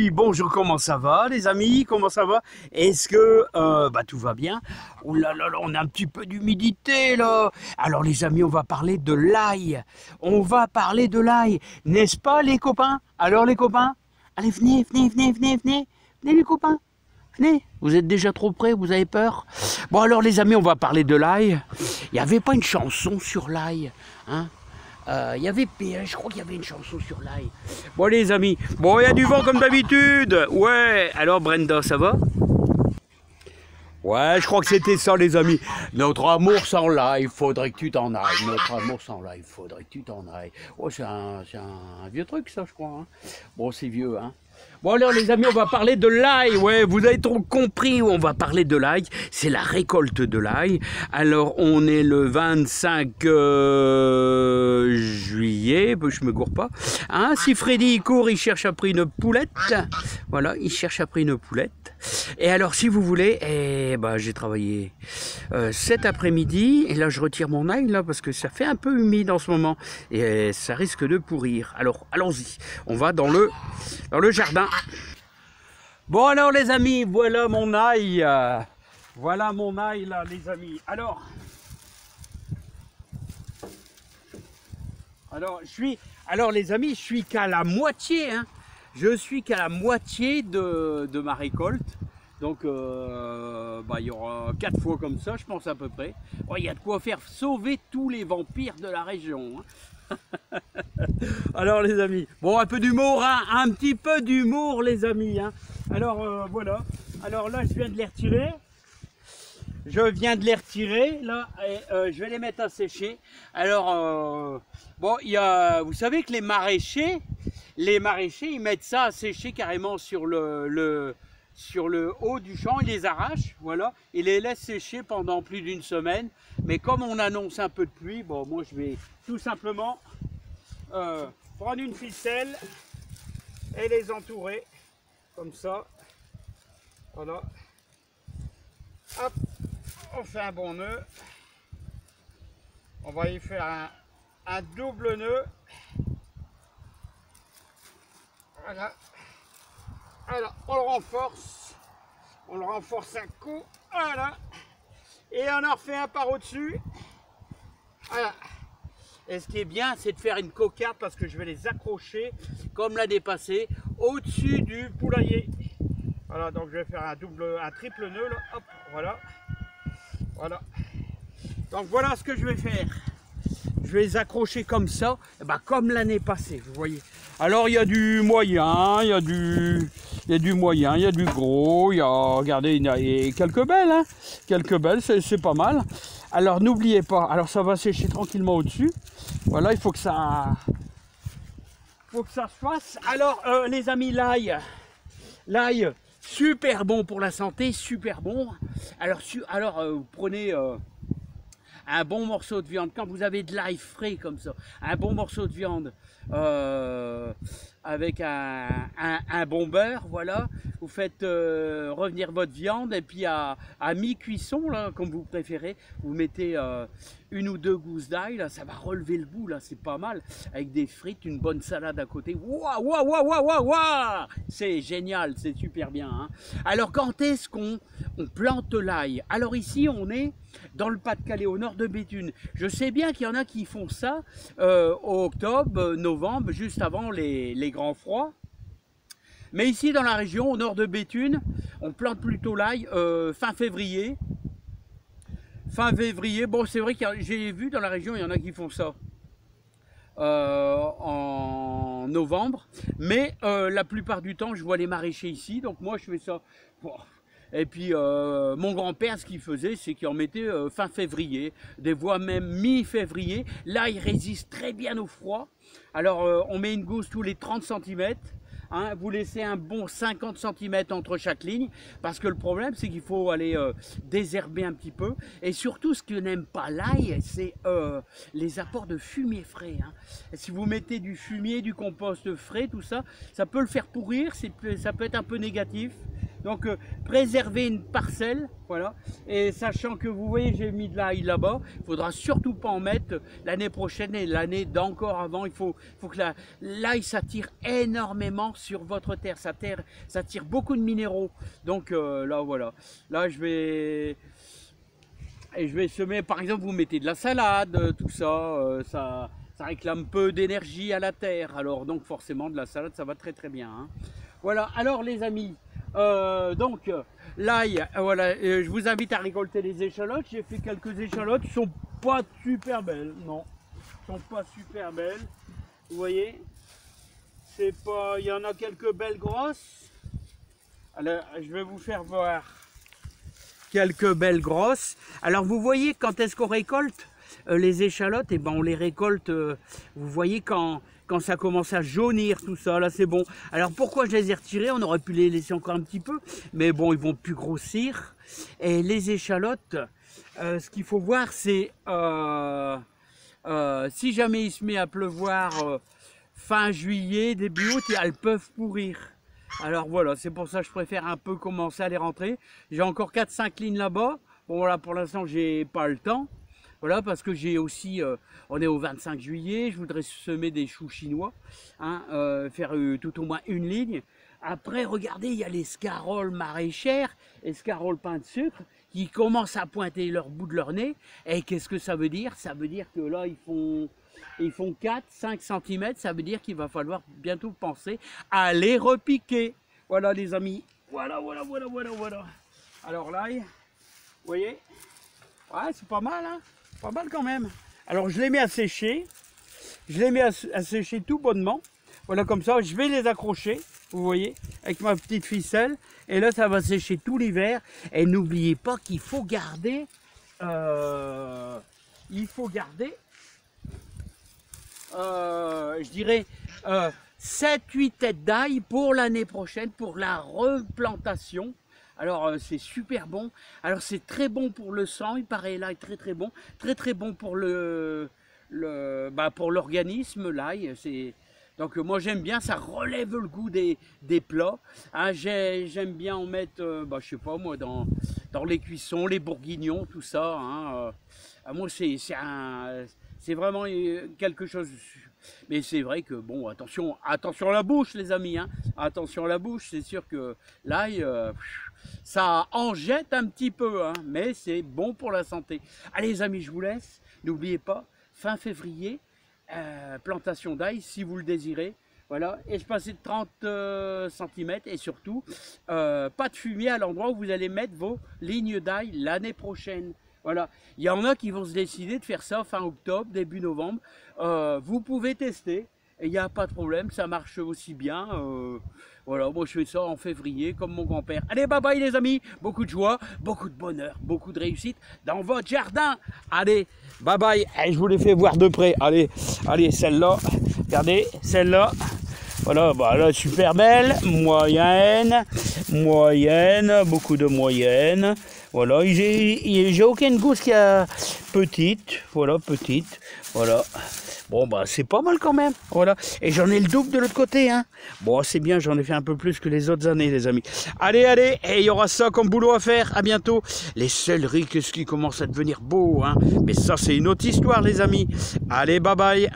Oui, bonjour, comment ça va les amis? Comment ça va? Est-ce que tout va bien? Oh là là là, on a un petit peu d'humidité là. Alors les amis, on va parler de l'ail. On va parler de l'ail, n'est-ce pas les copains? Alors les copains, allez venez, venez, venez, venez, venez, venez les copains. Venez, vous êtes déjà trop près, vous avez peur? Bon alors les amis, on va parler de l'ail. Il n'y avait pas une chanson sur l'ail, hein? Je crois qu'il y avait une chanson sur l'ail. Bon les amis, bon il y a du vent comme d'habitude. Ouais, alors Brenda, ça va? Ouais, je crois que c'était ça les amis. Notre amour sans l'ail, faudrait que tu t'en ailles. Notre amour sans l'ail, faudrait que tu t'en ailles. Oh, c'est un vieux truc ça je crois. Hein. Bon c'est vieux hein. Bon alors les amis, on va parler de l'ail, ouais, vous avez trop compris, on va parler de l'ail, c'est la récolte de l'ail. Alors on est le 25 juillet, je me gourre pas. Hein, si Freddy il court, il cherche après une poulette, voilà, il cherche après une poulette. Et alors si vous voulez, j'ai travaillé cet après-midi, et là je retire mon ail là parce que ça fait un peu humide en ce moment, et ça risque de pourrir. Alors allons-y, on va dans le jardin. Bon alors les amis, voilà mon ail là les amis. Alors les amis, je suis qu'à la moitié, hein. Je suis qu'à la moitié de ma récolte. Donc il y aura 4 fois comme ça, je pense à peu près. Oh, il y a de quoi faire sauver tous les vampires de la région. Hein. Alors les amis, bon un peu d'humour, hein, un petit peu d'humour les amis. Hein. Alors voilà, alors là je viens de les retirer. Là et je vais les mettre à sécher. Alors vous savez que les maraîchers ils mettent ça à sécher carrément sur le haut du champ, ils les arrachent, voilà, ils les laissent sécher pendant plus d'une semaine. Mais comme on annonce un peu de pluie, bon moi je vais tout simplement prendre une ficelle et les entourer comme ça. Voilà. Hop, on fait un bon nœud. On va y faire un double nœud. Voilà. Alors on le renforce un coup. Voilà. Et on en refait un par au-dessus. Voilà. Et ce qui est bien, c'est de faire une cocarde parce que je vais les accrocher, comme l'année passée, au-dessus du poulailler. Voilà, donc je vais faire un triple nœud, là. Hop, voilà. Voilà. Donc voilà ce que je vais faire. Je vais les accrocher comme ça, comme l'année passée, vous voyez. Alors il y a du moyen, il y a du moyen, il y a du gros, regardez, il y a quelques belles, hein. Quelques belles, c'est pas mal. Alors n'oubliez pas, alors ça va sécher tranquillement au-dessus. Voilà, il faut que ça se fasse. Alors les amis, l'ail, super bon pour la santé, super bon. Alors vous prenez un bon morceau de viande, quand vous avez de l'ail frais comme ça, un bon morceau de viande avec un bon beurre, voilà, vous faites revenir votre viande et puis à mi-cuisson, là, comme vous préférez, vous mettez 1 ou 2 gousses d'ail, là, ça va relever le goût, là, c'est pas mal, avec des frites, une bonne salade à côté, waouh, waouh, waouh, waouh, waouh, waouh, c'est génial, c'est super bien. Hein. Alors quand est-ce qu'on plante l'ail? Alors ici, on est dans le Pas-de-Calais, au nord de Béthune. Je sais bien qu'il y en a qui font ça au octobre, novembre, juste avant les grands froids. Mais ici, dans la région, au nord de Béthune, on plante plutôt l'ail fin février. Fin février, bon, c'est vrai que j'ai vu dans la région, il y en a qui font ça en novembre. Mais la plupart du temps, je vois les maraîchers ici, donc moi, je fais ça. Bon. Et puis mon grand-père, ce qu'il faisait, c'est qu'il en mettait fin février, des fois même mi-février. Là, il résiste très bien au froid. Alors, on met une gousse tous les 30 cm. Hein, vous laissez un bon 50 cm entre chaque ligne, parce que le problème, c'est qu'il faut aller désherber un petit peu. Et surtout, ce que n'aime pas l'ail, c'est les apports de fumier frais. Hein. Si vous mettez du fumier, du compost frais, tout ça, ça peut le faire pourrir, ça peut être un peu négatif. Donc préserver une parcelle, voilà. Et sachant que vous voyez, j'ai mis de l'ail là-bas, il ne faudra surtout pas en mettre l'année prochaine et l'année d'encore avant. Il faut que l'ail s'attire énormément sur votre terre. Ça tire beaucoup de minéraux. Donc là, voilà. Là, je vais semer, par exemple, vous mettez de la salade, tout ça, ça réclame peu d'énergie à la terre. Alors donc forcément de la salade, ça va très très bien. Hein. Voilà, alors les amis, donc l'ail, voilà, je vous invite à récolter les échalotes. J'ai fait quelques échalotes, ils sont pas super belles, non, ils sont pas super belles. Vous voyez, c'est pas, il y en a quelques belles grosses. Alors je vais vous faire voir quelques belles grosses. Alors vous voyez quand est-ce qu'on récolte les échalotes? Et ben on les récolte, vous voyez quand ça commence à jaunir tout ça, là c'est bon. Alors pourquoi je les ai retirés? On aurait pu les laisser encore un petit peu, mais bon ils vont plus grossir. Et les échalotes, ce qu'il faut voir c'est si jamais il se met à pleuvoir fin juillet, début août, elles peuvent pourrir. Alors voilà, c'est pour ça que je préfère un peu commencer à les rentrer. J'ai encore 4-5 lignes là-bas. Bon voilà, pour l'instant, j'ai pas le temps. Voilà, parce que j'ai aussi, on est au 25 juillet, je voudrais semer des choux chinois, hein, faire tout au moins une ligne. Après, regardez, il y a les scaroles maraîchères, les scaroles pain de sucre, qui commencent à pointer leur bout de leur nez. Et qu'est-ce que ça veut dire? Ça veut dire que là, ils font 4-5 cm, ça veut dire qu'il va falloir bientôt penser à les repiquer. Voilà les amis, voilà. Alors là, vous voyez, ouais, c'est pas mal, hein, pas mal quand même. Alors je les mets à sécher, à sécher tout bonnement. Voilà, comme ça, je vais les accrocher, vous voyez, avec ma petite ficelle. Et là, ça va sécher tout l'hiver. Et n'oubliez pas qu'il faut garder, je dirais 7-8 têtes d'ail pour l'année prochaine, pour la replantation. Alors c'est super bon. Alors c'est très bon pour le sang, il paraît l'ail très bon. Très bon pour pour l'organisme, l'ail. Donc moi j'aime bien, ça relève le goût des plats. Hein, j'aime bien en mettre, je sais pas moi, dans les cuissons, les bourguignons, tout ça. Hein. Moi c'est vraiment quelque chose. Mais c'est vrai que bon, attention à la bouche les amis. Hein. Attention à la bouche, c'est sûr que l'ail, ça en jette un petit peu, hein, mais c'est bon pour la santé. Allez les amis, je vous laisse. N'oubliez pas, fin février. Plantation d'ail si vous le désirez, voilà, espacé de 30 cm et surtout pas de fumier à l'endroit où vous allez mettre vos lignes d'ail l'année prochaine. Voilà, il y en a qui vont se décider de faire ça fin octobre, début novembre. Vous pouvez tester et il n'y a pas de problème, ça marche aussi bien. Voilà, moi je fais ça en février comme mon grand-père. Allez, bye bye les amis, beaucoup de joie, beaucoup de bonheur, beaucoup de réussite dans votre jardin. Allez, bye bye, et je vous les fais voir de près. Allez, celle-là, regardez, celle-là. Voilà, là, super belle, moyenne, beaucoup de moyenne. Voilà, j'ai aucune gousse qui a petite, voilà. Bon, c'est pas mal quand même, voilà. Et j'en ai le double de l'autre côté, hein. Bon, c'est bien, j'en ai fait un peu plus que les autres années, les amis. Allez, et il y aura ça comme boulot à faire, à bientôt. Les céleris, qu'est-ce qui commence à devenir beau, hein. Mais ça, c'est une autre histoire, les amis. Allez, bye bye.